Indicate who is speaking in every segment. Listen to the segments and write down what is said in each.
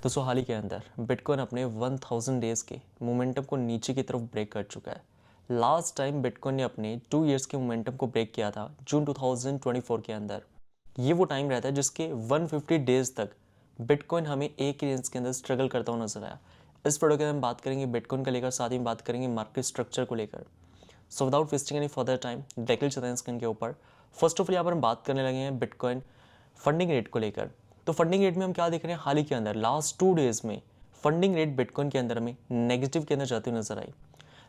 Speaker 1: दोस्तों हाल ही के अंदर बिटकॉइन अपने 1000 डेज के मोमेंटम को नीचे की तरफ ब्रेक कर चुका है। लास्ट टाइम बिटकॉइन ने अपने 2 इयर्स के मोमेंटम को ब्रेक किया था जून 2024 के अंदर। ये वो टाइम रहता है जिसके 150 डेज तक बिटकॉइन हमें एक ही रेंज के अंदर स्ट्रगल करता हुआ नजर आया। इस वीडियो के अंदर हम बात करेंगे बिटकॉइन को लेकर, साथ ही बात करेंगे मार्केट स्ट्रक्चर को लेकर। So without wasting any further time directly चलते हैं स्क्रीन के ऊपर। फर्स्ट ऑफ ऑल यहाँ पर हम बात करने लगे हैं बिटकॉइन फंडिंग रेट को लेकर। तो फंडिंग रेट में हम क्या देख रहे हैं, हाल ही के अंदर लास्ट 2 डेज में फंडिंग रेट बिटकॉइन के अंदर हमें नेगेटिव के अंदर जाती हुई नजर आई।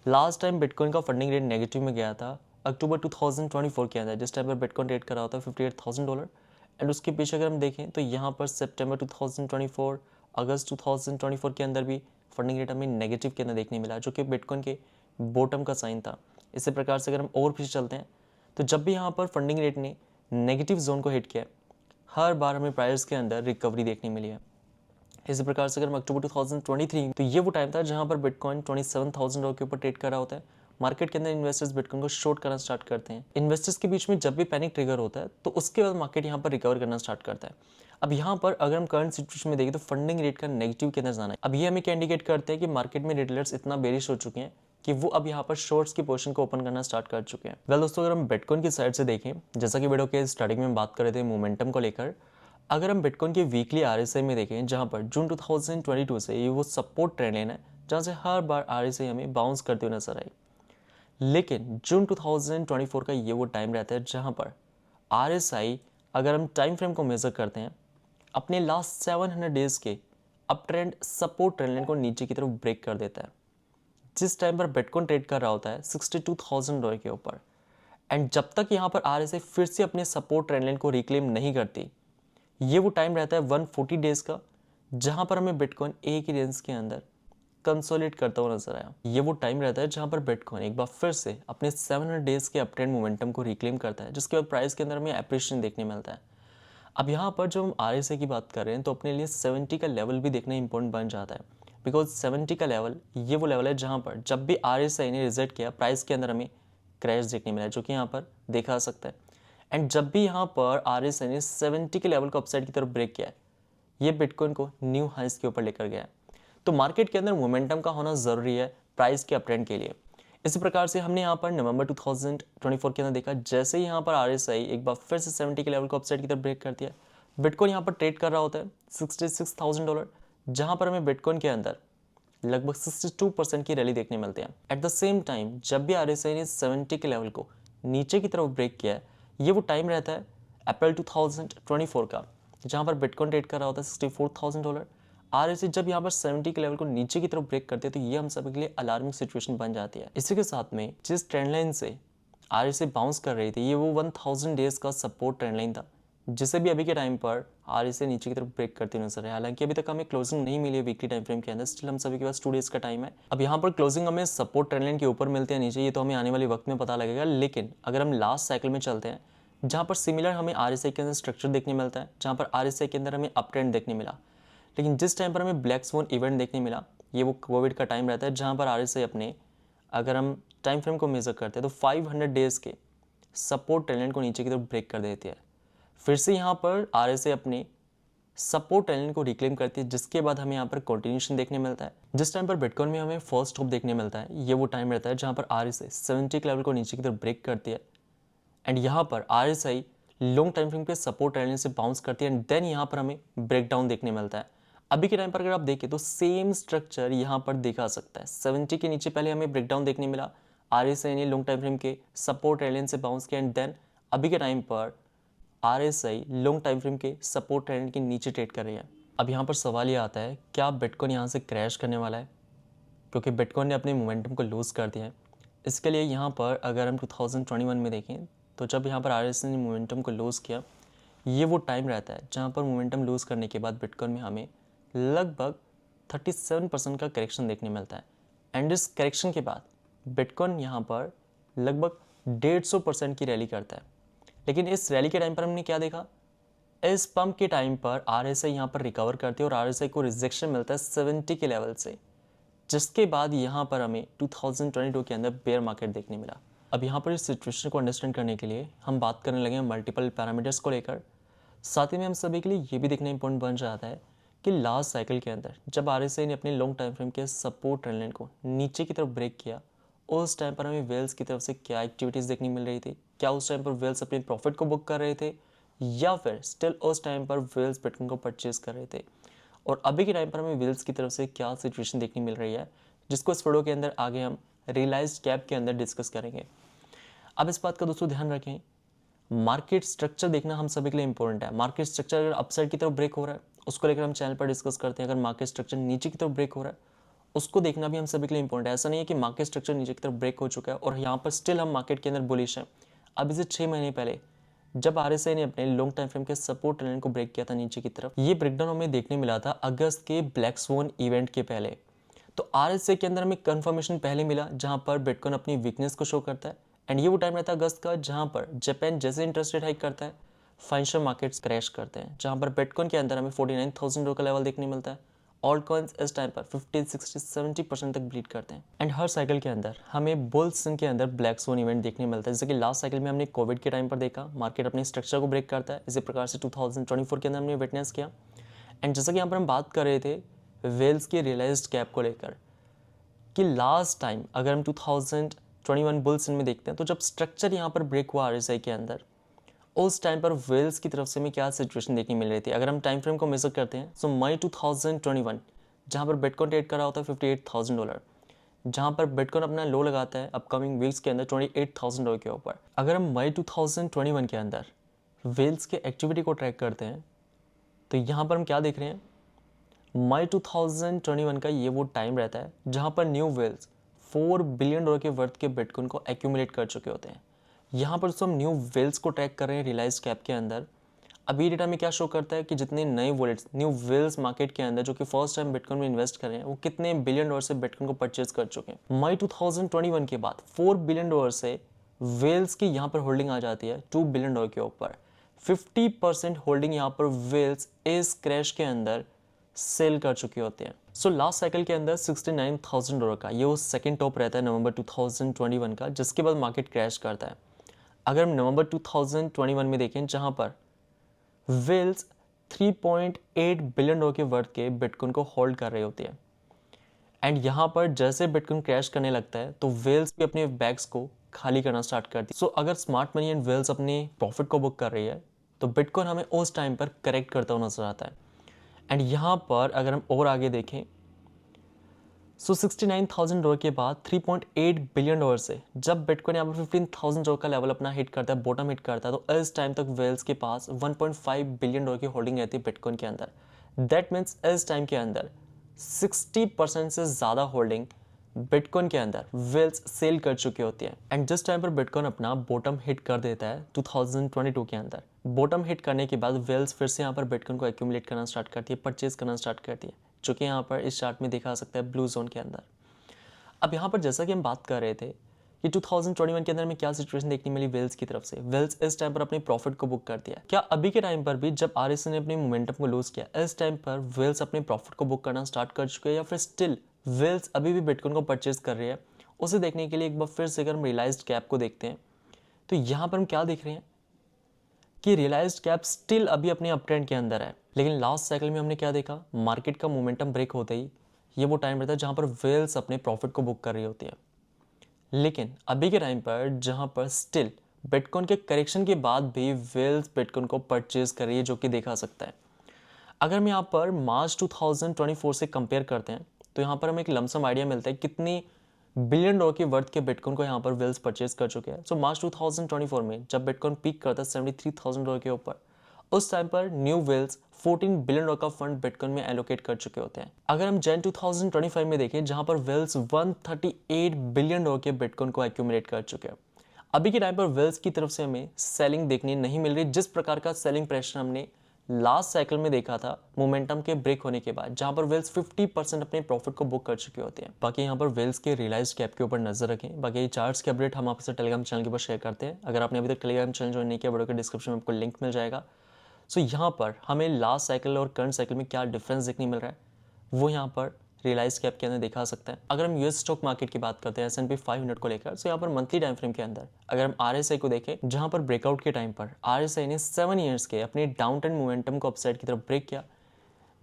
Speaker 1: लास्ट टाइम बिटकॉइन का फंडिंग रेट नेगेटिव में गया था अक्टूबर 2024 के अंदर, जिस टाइम पर बिटकॉइन रेट कर रहा होता है $58,000। एंड उसके पीछे अगर हम देखें तो यहाँ पर सितंबर 2024, अगस्त 2024 के अंदर भी फंडिंग रेट हमें नेगेटिव के अंदर देखने मिला, जो कि बिटकॉइन के बॉटम का साइन था। इसी प्रकार से अगर हम और पीछे चलते हैं तो जब भी यहाँ पर फंडिंग रेट ने नेगेटिव जोन को हिट किया, हर बार हमें प्राइस के अंदर रिकवरी देखने मिली है। इसी प्रकार से अगर हम अक्टूबर 2023, तो ये वो टाइम था जहां पर बिटकॉइन $27,000 के ऊपर ट्रेड कर रहा होता है। मार्केट के अंदर इन्वेस्टर्स बिटकॉइन को शॉर्ट करना स्टार्ट करते हैं। इन्वेस्टर्स के बीच में जब भी पैनिक ट्रिगर होता है तो उसके बाद मार्केट यहाँ पर रिकवर करना स्टार्ट करता है। अब यहाँ पर अगर हम करंट सिचुएशन में देखें तो फंडिंग रेट का नेगेटिव के अंदर जाना है। अब ये हमें क्या इंडिकेट करते हैं कि मार्केट में रिटेलर्स इतना बेरिश हो चुके हैं कि वो अब यहाँ पर शॉर्ट्स की पोजीशन को ओपन करना स्टार्ट कर चुके हैं। वेल दोस्तों, अगर हम बिटकॉइन की साइड से देखें, जैसा कि वीडियो के स्टार्टिंग में हम बात कर रहे थे मोमेंटम को लेकर, अगर हम बिटकॉइन के वीकली आरएसआई में देखें, जहां पर जून 2022 से ये वो सपोर्ट ट्रेंड लाइन है जहां से हर बार आरएसआई हमें बाउंस करते हुए नजर आई। लेकिन जून 2024 का ये वो टाइम रहता है जहां पर आरएसआई, अगर हम टाइम फ्रेम को मेजर करते हैं, अपने लास्ट 700 डेज के up trend support trend line को नीचे की तरफ ब्रेक कर देता है, जिस टाइम पर बिटकॉइन ट्रेड कर रहा होता है $62,000 के ऊपर। एंड जब तक यहाँ पर आरएसआई फिर से अपने सपोर्ट ट्रेंड लाइन को रिक्लेम नहीं करती, ये वो टाइम रहता है 140 डेज का, जहां पर हमें बिटकॉइन एक ही रेंज के अंदर कंसोलिडेट करता हुआ नजर आया। ये वो टाइम रहता है जहां पर बिटकॉइन एक बार फिर से अपने 700 डेज के अपट्रेंड मोमेंटम को रिक्लेम करता है, जिसके बाद प्राइस के अंदर हमें एप्रिशिएशन देखने मिलता है। अब यहाँ पर जब हम आरएसआई की बात कर रहे हैं तो अपने लिए 70 का लेवल भी देखना इंपॉर्टेंट बन जाता है, बिकॉज 70 का लेवल ये वो लेवल है जहां पर जब भी आरएसआई ने रिजेक्ट किया, प्राइस के अंदर हमें क्रैश देखने मिला, जो कि यहाँ पर देखा जा सकता है। एंड जब भी यहाँ पर आरएसआई ने 70 के लेवल को अपसाइड की तरफ ब्रेक किया है, ये बिटकॉइन को न्यू हाइस के ऊपर लेकर गया है। तो मार्केट के अंदर मोमेंटम का होना जरूरी है प्राइस के अपट्रेंड के लिए। इसी प्रकार से हमने यहाँ पर नवंबर 2024 के अंदर देखा, जैसे ही यहाँ पर आरएसआई एक बार फिर से 70 के लेवल को अपसाइड की तरफ ब्रेक करती है, बिटकॉइन यहाँ पर ट्रेड कर रहा होता है $66,000, जहां पर हमें बिटकॉइन के अंदर लगभग 62% की रैली देखने मिलती है। एट द सेम टाइम जब भी आरएसआई ने 70 के लेवल को नीचे की तरफ ब्रेक किया है, ये वो टाइम रहता है अप्रैल 2024 का, जहां पर बिटकॉइन ट्रेड कर रहा होता है $64,000। आरएसआई जब यहाँ पर 70 के लेवल को नीचे की तरफ ब्रेक करते हैं तो ये हम सभी के लिए अलार्मिंग सिचुएशन बन जाती है। इसी के साथ में जिस ट्रेंड लाइन से आरएसआई बाउंस कर रही थी, ये वो 1000 डेज का सपोर्ट ट्रेंड लाइन था, जिसे भी अभी के टाइम पर आरएसआई नीचे की तरफ ब्रेक करती नजर है। हालांकि अभी तक हमें क्लोजिंग नहीं मिली है वीकली टाइम फ्रेम के अंदर, स्टिल हम सभी के पास 2 डेज का टाइम है। अब यहाँ पर क्लोजिंग हमें सपोर्ट ट्रेंड लाइन के ऊपर मिलते हैं नीचे, ये तो हमें आने वाले वक्त में पता लगेगा। लेकिन अगर हम लास्ट साइकिल में चलते हैं, जहाँ पर सिमिलर हमें आरएसआई के अंदर स्ट्रक्चर देखने मिलता है, जहाँ पर आरएसआई के अंदर हमें अप ट्रेंड देखने मिला, लेकिन जिस टाइम पर हमें ब्लैक स्वॉन इवेंट देखने मिला, ये वो कोविड का टाइम रहता है, जहाँ पर आरएसआई अपने, अगर हम टाइम फ्रेम को मेजर करते हैं तो 500 डेज के सपोर्ट ट्रेंड लाइन को नीचे की तरफ ब्रेक कर देती है। फिर से यहाँ पर आरएसआई अपने सपोर्ट ट्रेंड लाइन को रिक्लेम करती है, जिसके बाद हमें यहाँ पर कंटिन्यूएशन देखने मिलता है। जिस टाइम पर बिटकॉइन में हमें फर्स्ट टॉप देखने मिलता है, ये वो टाइम रहता है जहाँ पर आरएसआई 70 के लेवल को नीचे की तरफ ब्रेक करती है, एंड यहाँ पर आरएसआई लॉन्ग टाइम फ्रेम पे सपोर्ट ट्रेंड लाइन से बाउंस करती है, एंड देन यहाँ पर हमें ब्रेकडाउन देखने मिलता है। अभी के टाइम पर अगर आप देखें तो सेम स्ट्रक्चर यहाँ पर देखा सकता है। 70 के नीचे पहले हमें ब्रेकडाउन देखने मिला, आरएसआई ने लॉन्ग टाइम फ्रेम के सपोर्ट ट्रेंड लाइन से बाउंस किया, एंड देन अभी के टाइम पर आरएसआई लॉन्ग टाइम फ्रेम के सपोर्ट ट्रेंड के नीचे ट्रेड कर रही है। अब यहाँ पर सवाल ये आता है, क्या बिटकॉइन यहाँ से क्रैश करने वाला है, क्योंकि बिटकॉइन ने अपने मोमेंटम को लूज़ कर दिया है। इसके लिए यहाँ पर अगर हम 2021 में देखें तो जब यहाँ पर आरएसआई ने मोमेंटम को लूज़ किया, ये वो टाइम रहता है जहाँ पर मोमेंटम लूज़ करने के बाद बिटकॉइन में हमें लगभग 37% का करेक्शन देखने मिलता है, एंड इस करेक्शन के बाद बिटकॉइन यहाँ पर लगभग 150% की रैली करता है। लेकिन इस रैली के टाइम पर हमने क्या देखा, इस पंप के टाइम पर आरएसआई यहाँ पर रिकवर करती है और आरएसआई को रिजेक्शन मिलता है 70 के लेवल से, जिसके बाद यहाँ पर हमें 2022 के अंदर बेयर मार्केट देखने मिला। अब यहाँ पर इस सिचुएशन को अंडरस्टैंड करने के लिए हम बात करने लगे हैं मल्टीपल पैरामीटर्स को लेकर। साथ ही में हम सभी के लिए ये भी देखना इंपॉर्टेंट बन जाता है कि लास्ट साइकिल के अंदर जब आरएसआई ने अपने लॉन्ग टाइम फ्रेम के सपोर्ट ट्रेंड लाइन को नीचे की तरफ ब्रेक किया, उस टाइम पर हमें वेल्स की तरफ से क्या एक्टिविटीज़ देखने मिल रही थी? क्या उस टाइम पर वेल्स अपने प्रॉफिट को बुक कर रहे थे, या फिर स्टिल उस टाइम पर वेल्स बिटकॉइन को परचेज कर रहे थे? और अभी के टाइम पर हमें वेल्स की तरफ से क्या सिचुएशन देखने मिल रही है, जिसको इस वीडियो के अंदर आगे हम रियलाइज्ड कैप के अंदर डिस्कस करेंगे। अब इस बात का दोस्तों ध्यान रखें, मार्केट स्ट्रक्चर देखना हम सभी के लिए इंपॉर्टेंट है। मार्केट स्ट्रक्चर अगर अपसाइड की तरफ ब्रेक हो रहा है, उसको लेकर हम चैनल पर डिस्कस करते हैं। अगर मार्केट स्ट्रक्चर नीचे की तरफ ब्रेक हो रहा है, उसको देखना भी हम सभी के लिए इंपॉर्टेंट है। ऐसा नहीं है कि मार्केट स्ट्रक्चर नीचे की तरफ ब्रेक हो चुका है और यहाँ पर स्टिल हम मार्केट के अंदर बुलिश हैं। अब इसे 6 महीने पहले जब आरएसआई ने अपने लॉन्ग टाइम फ्रेम के सपोर्ट लाइन को ब्रेक किया था नीचे की तरफ, ये ब्रेकडाउन हमें देखने मिला था अगस्त के ब्लैक स्वॉन इवेंट के पहले। तो आरएसआई के अंदर हमें कंफर्मेशन पहले मिला जहां पर बिटकॉइन अपनी वीकनेस को शो करता है, एंड ये वो टाइम रहता है अगस्त का जहां पर जापान जैसे इंटरेस्ट रेट हाइक करता है, फाइनेंशियल मार्केट्स क्रैश करते हैं, जहां पर बिटकॉइन के अंदर हमें 49,000 का लेवल देखने मिलता है। ऑल कॉइन्स इस टाइम पर 50, 60, 70% तक ब्लीड करते हैं। एंड हर साइकिल के अंदर हमें बुल्स के अंदर ब्लैक स्वॉन इवेंट देखने मिलता है, जैसे कि लास्ट साइकिल में हमने कोविड के टाइम पर देखा, मार्केट अपने स्ट्रक्चर को ब्रेक करता है। इसी प्रकार से 2024 के अंदर हमने विटनेस किया। एंड जैसा कि यहाँ पर हम बात कर रहे थे वेल्स की रियलाइज्ड कैप को लेकर, कि लास्ट टाइम अगर हम 2021 बुल्स में देखते हैं, तो जब स्ट्रक्चर यहाँ पर ब्रेक हुआ आरएसआई के अंदर, उस टाइम पर वेल्स की तरफ से हमें क्या सिचुएशन देखने मिल रही थी? अगर हम टाइम फ्रेम को मेजर करते हैं, सो मई 2021 जहाँ पर बिटकॉइन ट्रेड कर रहा होता है $58,000, जहाँ पर बिटकॉइन अपना लो लगाता है अपकमिंग वीक्स के अंदर $28,000 के ऊपर। अगर हम मई 2021 के अंदर वेल्स के एक्टिविटी को ट्रैक करते हैं, तो यहाँ पर हम क्या देख रहे हैं? मई 2021 का ये वो टाइम रहता है जहाँ पर न्यू वेल्स $4 बिलियन के वर्थ के बिटकॉइन को एक्यूमुलेट कर चुके होते हैं। यहाँ पर हम न्यू वेल्स को ट्रैक कर रहे हैं रियलाइज्ड कैप के अंदर। अभी डेटा में क्या शो करता है कि जितने नए वॉलेट्स न्यू वेल्स मार्केट के अंदर जो कि फर्स्ट टाइम बिटकॉइन में इन्वेस्ट कर रहे हैं, वो कितने बिलियन डॉलर से बिटकॉइन को परचेज कर चुके हैं। मई 2021 के बाद $4 बिलियन से वेल्स की यहाँ पर होल्डिंग आ जाती है $2 बिलियन के ऊपर। 50% होल्डिंग यहाँ पर वेल्स इस क्रैश के अंदर सेल कर चुके होते हैं। सो लास्ट साइकिल के अंदर $69,000 का ये वो सेकंड टॉप रहता है नवंबर 2021 का, जिसके बाद मार्केट क्रैश करता है। अगर हम नवंबर 2021 में देखें, जहां पर वेल्स $3.8 बिलियन के वर्थ के बिटकॉइन को होल्ड कर रहे होते हैं, एंड यहाँ पर जैसे बिटकॉइन क्रैश करने लगता है तो वेल्स भी अपने बैग्स को खाली करना स्टार्ट करती है। सो अगर स्मार्ट मनी एंड वेल्स अपने प्रॉफिट को बुक कर रही है, तो बिटकॉइन हमें उस टाइम पर करेक्ट करता हुआ नजर आता है। एंड यहाँ पर अगर हम और आगे देखें, सो $69,000 के बाद $3.8 बिलियन से जब बिटकॉइन यहाँ पर $15,000 का लेवल अपना हिट करता है, बॉटम हिट करता है, तो इस टाइम तक वेल्स के पास $1.5 बिलियन की होल्डिंग रहती है बिटकॉइन के अंदर। दैट मीन्स इस टाइम के अंदर 60% से ज़्यादा होल्डिंग बिटकॉइन के अंदर वेल्स सेल कर चुकी होती है। एंड जिस टाइम पर बिटकॉइन अपना बॉटम हिट कर देता है 2022 के अंदर, बॉटम हिट करने के बाद वेल्स फिर से यहाँ पर बिटकॉइन को एक्यूमुलेट करना स्टार्ट करती है, परचेज करना स्टार्ट करती है, जो कि यहाँ पर इस चार्ट में दिखा सकता है ब्लू जोन के अंदर। अब यहाँ पर जैसा कि हम बात कर रहे थे कि 2021 के अंदर में क्या सिचुएशन देखने मिली वेल्स की तरफ से, वेल्स इस टाइम पर अपने प्रॉफिट को बुक कर दिया। क्या अभी के टाइम पर भी जब आरएसआई ने अपने मोमेंटम को लूज किया, इस टाइम पर वेल्स अपने प्रॉफिट को बुक करना स्टार्ट कर चुके हैं, या फिर स्टिल वेल्स अभी भी बिटकॉइन को परचेज कर रही है? उसे देखने के लिए एक बार फिर से अगर हम रियलाइज्ड कैप को देखते हैं, तो यहाँ पर हम क्या देख रहे हैं कि रियलाइज्ड कैप स्टिल अभी अपने अप ट्रेंड के अंदर है। लेकिन लास्ट साइकिल में हमने क्या देखा, मार्केट का मोमेंटम ब्रेक होते ही ये वो टाइम रहता है जहां पर वेल्स अपने प्रॉफिट को बुक कर रही होती है। लेकिन अभी के टाइम पर जहां पर स्टिल बिटकॉइन के करेक्शन के बाद भी वेल्स बिटकॉइन को परचेज कर रही है, जो कि देखा सकता है। अगर हम यहाँ पर मार्च 2024 से कंपेयर करते हैं, तो यहाँ पर हमें एक लमसम आइडिया मिलता है कितनी बिलियन डॉलर के वर्थ के बिटकॉइन को यहाँ पर वेल्स परचेज कर चुके हैं। सो मार्च 2024 में जब बिटकॉइन पीक करता है $73,000 के ऊपर, उस टाइम पर न्यू वेल्स $14 बिलियन का फंड बिटकॉइन में एलोकेट कर चुके होते हैं। अगर हम जैन 2025 में देखें, जहां पर वेल्स $138 बिलियन के बिटकॉइन को एक्यूमुलेट कर चुके हैं, अभी के टाइम पर वेल्स की तरफ से हमें सेलिंग देखने नहीं मिल रही, जिस प्रकार का सेलिंग प्रेशर हमने लास्ट साइकिल में देखा था मोमेंटम के ब्रेक होने के बाद, जहां पर वेल्स 50% अपने प्रॉफिट को बुक कर चुके होते हैं। बाकी यहाँ पर वेल्स के रियलाइज्ड कैप के ऊपर नजर रखें। बाकी चार्ट्स के अपडेट हम आपसे टेलीग्राम चैनल के ऊपर शेयर करते हैं। अगर आपने अभी तक टेलीग्राम चैनल ज्वाइन नहीं किया, वीडियो के डिस्क्रिप्शन में आपको लिंक मिल जाएगा। सो यहाँ पर हमें लास्ट साइकिल और करंट साइकिल में क्या डिफरेंस देखने मिल रहा है, वो यहाँ पर रियलाइज कैप के अंदर दिखा सकता है। अगर हम यूएस स्टॉक मार्केट की बात करते हैं S&P 500 को लेकर, तो यहाँ पर मंथली टाइम फ्रेम के अंदर अगर हम RSI को देखें, जहाँ पर ब्रेकआउट के टाइम पर RSI ने 7 ईयर्स के अपने डाउन ट्रेंड मोमेंटम को अपसाइड की तरफ ब्रेक किया,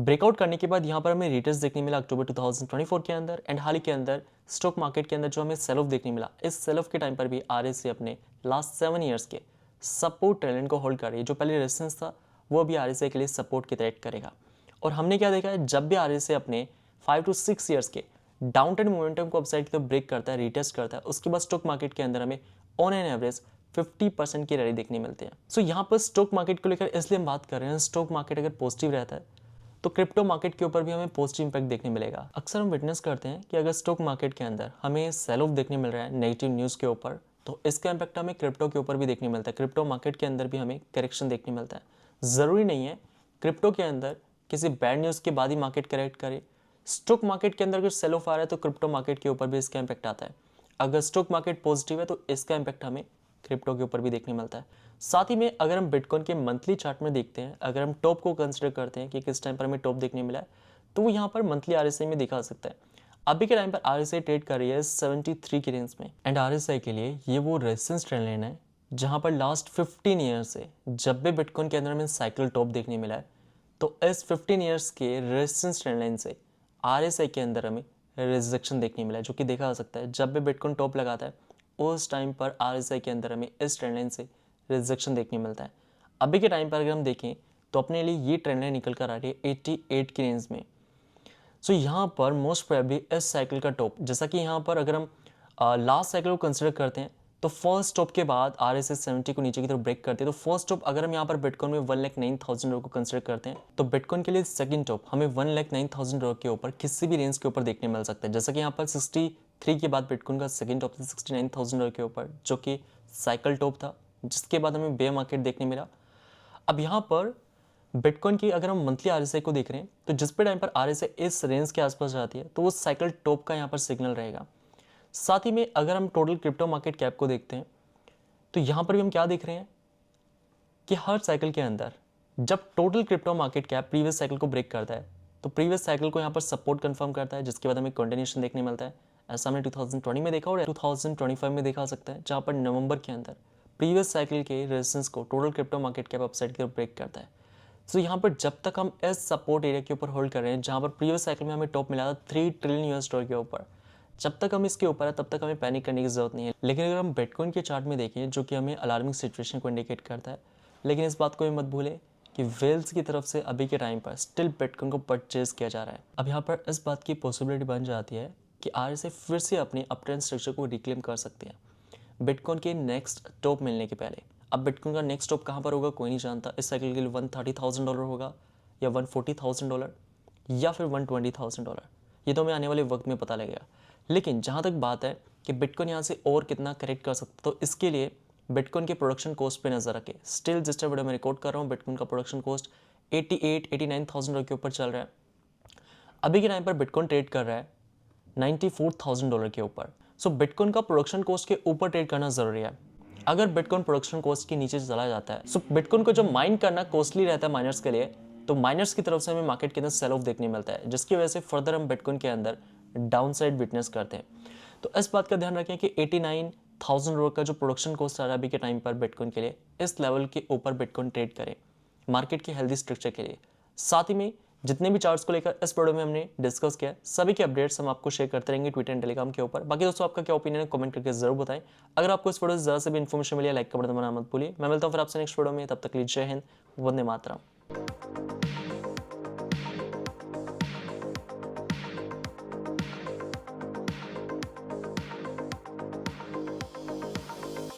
Speaker 1: ब्रेकआउट करने के बाद यहाँ पर हमें रिटर्न्स देखने मिला अक्टूबर 2024 के अंदर, एंड हाल ही के अंदर स्टॉक मार्केट के अंदर जो हमें सेल ऑफ देखने मिला, इस सेल ऑफ के टाइम पर भी आरएसए अपने लास्ट 7 ईयर्स के सपोर्ट ट्रेंड को होल्ड कर रही है। जो पहले रेजिस्टेंस था वो भी आरएसए के लिए सपोर्ट की तरह एक्ट करेगा। और हमने क्या देखा है, जब भी आरएसए अपने 5 to 6 ईयर्स के डाउन ट्रेंड मोमेंटम को अपसाइड की तरफ ब्रेक करता है, रिटेस्ट करता है, उसके बाद स्टॉक मार्केट के अंदर हमें ऑन एन एवरेज 50% की रैली देखने मिलती है। सो यहाँ पर स्टॉक मार्केट को लेकर इसलिए हम बात कर रहे हैं, स्टॉक मार्केट अगर पॉजिटिव रहता है तो क्रिप्टो मार्केट के ऊपर भी हमें पॉजिटिव इंपैक्ट देखने मिलेगा। अक्सर हम विटनेस करते हैं कि अगर स्टॉक मार्केट के अंदर हमें सेल ऑफ देखने मिल रहा है नेगेटिव न्यूज़ के ऊपर, तो इसका इंपैक्ट हमें क्रिप्टो के ऊपर भी देखने मिलता है। क्रिप्टो मार्केट के अंदर भी हमें करेक्शन देखने मिलता है। ज़रूरी नहीं है क्रिप्टो के अंदर किसी बैड न्यूज़ के बाद ही मार्केट करेक्ट करे। स्टॉक मार्केट के अंदर अगर सेल ऑफ आ रहा है तो क्रिप्टो मार्केट के ऊपर भी इसका इंपैक्ट आता है। अगर स्टॉक मार्केट पॉजिटिव है तो इसका इंपैक्ट हमें क्रिप्टो के ऊपर भी देखने मिलता है। साथ ही में अगर हम बिटकॉइन के मंथली चार्ट में देखते हैं, अगर हम टॉप को कंसिडर करते हैं कि किस टाइम पर हमें टॉप देखने मिला है, तो वो यहाँ पर मंथली आरएसआई में दिखा सकता है। अभी के टाइम पर आरएसआई ट्रेड कर रही है 73 की रेंज में, एंड आरएसआई के लिए ये वो रेजिस्टेंस ट्रेंड लाइन है जहाँ पर लास्ट 15 ईयर से जब भी बिटकॉइन के अंदर हमें साइकिल टॉप देखने मिला है, तो इस 15 ईयर्स के रेजिस्टेंस ट्रेंड लाइन से आरएसआई के अंदर हमें रिजेक्शन देखने मिला है, जो कि देखा जा सकता है। जब भी बिटकॉइन टॉप लगाता है उस टाइम पर आरएसआई के अंदर हमें इस ट्रेंड लाइन से रिजेक्शन देखने मिलता है। अभी के टाइम पर अगर हम देखें तो अपने लिए ये ट्रेंड लाइन निकल कर आ रही है 88 की रेंज में। सो यहाँ पर मोस्ट प्रोबेबली इस साइकिल का टॉप, जैसा कि यहाँ पर अगर हम लास्ट साइकिल को कंसिडर करते हैं तो फर्स्ट टॉप के बाद आरएसआई 70 को नीचे की तरफ ब्रेक करती है। तो फर्स्ट टॉप अगर हम यहाँ पर बिटकॉइन में 1,09,000 को कंसिडर करते हैं, तो बिटकॉइन के लिए सेकंड टॉप हमें 1,09,000 के ऊपर किसी भी रेंज के ऊपर देखने मिल सकता है। जैसा कि यहाँ पर 63 के बाद बिटकॉइन का सेकंड टॉप था 69,000 के ऊपर, जो कि साइकिल टॉप था, जिसके बाद हमें बेयर मार्केट देखने मिला। अब यहाँ पर बिटकॉइन की अगर हम मंथली आरएसआई को देख रहे हैं तो जिस पे टाइम पर आरएसआई इस रेंज के आसपास जाती है तो वो साइकिल टॉप का यहाँ पर सिग्नल रहेगा। साथ ही में अगर हम टोटल क्रिप्टो मार्केट कैप को देखते हैं तो यहाँ पर भी हम क्या देख रहे हैं कि हर साइकिल के अंदर जब total crypto market cap previous cycle को ब्रेक करता है तो प्रीवियस साइकिल को यहाँ पर सपोर्ट कंफर्म करता है, जिसके बाद हमें कंटिन्यूएशन देखने मिलता है। ऐसा हमने 2020 में देखा और 2025 में देखा सकता है, जहाँ पर नवंबर के अंदर प्रीवियस साइकिल के रेजिस्टेंस को total crypto market cap upside की तरफ ब्रेक करता है। तो यहाँ पर जब तक हम इस सपोर्ट एरिया के ऊपर होल्ड कर रहे हैं, जहाँ पर प्रीवियस साइकिल में हमें टॉप मिला था $3 ट्रिलियन के ऊपर, जब तक हम इसके ऊपर है तब तक हमें पैनिक करने की जरूरत नहीं है। लेकिन अगर हम बिटकॉइन के चार्ट में देखें, जो कि हमें अलार्मिंग सिचुएशन को इंडिकेट करता है, लेकिन इस बात को भी मत भूलें कि वेल्स की तरफ से अभी के टाइम पर स्टिल बिटकॉइन को परचेज किया जा रहा है। अब यहाँ पर इस बात की पॉसिबिलिटी बन जाती है कि आरएसआई फिर से अपनी अपट्रेंड स्ट्रक्चर को रिक्लेम कर सकते हैं बिटकॉइन के नेक्स्ट टॉप मिलने के पहले। अब बिटकॉइन का नेक्स्ट टॉप कहाँ पर होगा कोई नहीं जानता। इस साइकिल के लिए $130,000 होगा या $140,000 या फिर $120,000, ये तो हमें आने वाले वक्त में पता लगेगा। लेकिन जहाँ तक बात है कि बिटकॉइन यहाँ से और कितना करेक्ट कर सकता है, तो इसके लिए बिटकॉइन के प्रोडक्शन कॉस्ट पे नजर रखें। स्टिल जिस वीडियो में रिकॉर्ड कर रहा हूँ, बिटकॉइन का प्रोडक्शन कॉस्ट 89,000 के ऊपर चल रहा है। अभी के टाइम पर बिटकॉइन ट्रेड कर रहा है $94,000 के ऊपर। सो बिटकॉइन का प्रोडक्शन कॉस्ट के ऊपर ट्रेड करना जरूरी है। अगर बिटकॉइन प्रोडक्शन कॉस्ट के नीचे चला जाता है, सो बिटकॉइन को जो माइन करना कॉस्टली रहता है माइनर्स के लिए, तो माइनर्स की तरफ से हमें मार्केट के अंदर सेल ऑफ देखने मिलता है, जिसकी वजह से फर्दर हम बिटकॉइन के अंदर डाउन साइड विटनेस करते हैं। तो इस बात का ध्यान रखें कि $89,000 का जो प्रोडक्शन कॉस्ट आ रहा है अभी के टाइम पर बिटकॉइन के लिए, इस लेवल के ऊपर बिटकॉइन ट्रेड करें मार्केट के हेल्दी स्ट्रक्चर के लिए। साथ ही में जितने भी चार्ट्स को लेकर इस वीडियो में हमने डिस्कस किया, सभी के अपडेट्स हम आपको शेयर करते रहेंगे ट्विटर एंड टेलीग्राम के ऊपर। बाकी दोस्तों आपका क्या ओपिनियन है कमेंट करके जरूर बताएं। अगर आपको इस वीडियो से ज़्यादा से भी इन्फॉर्मेशन मिली है, लाइक का बटन दबाना मत भूलिए। मैं मिलता हूँ फिर आपसे नेक्स्ट वीडियो में, तब तक के लिए जय हिंद, वंदे मातरम।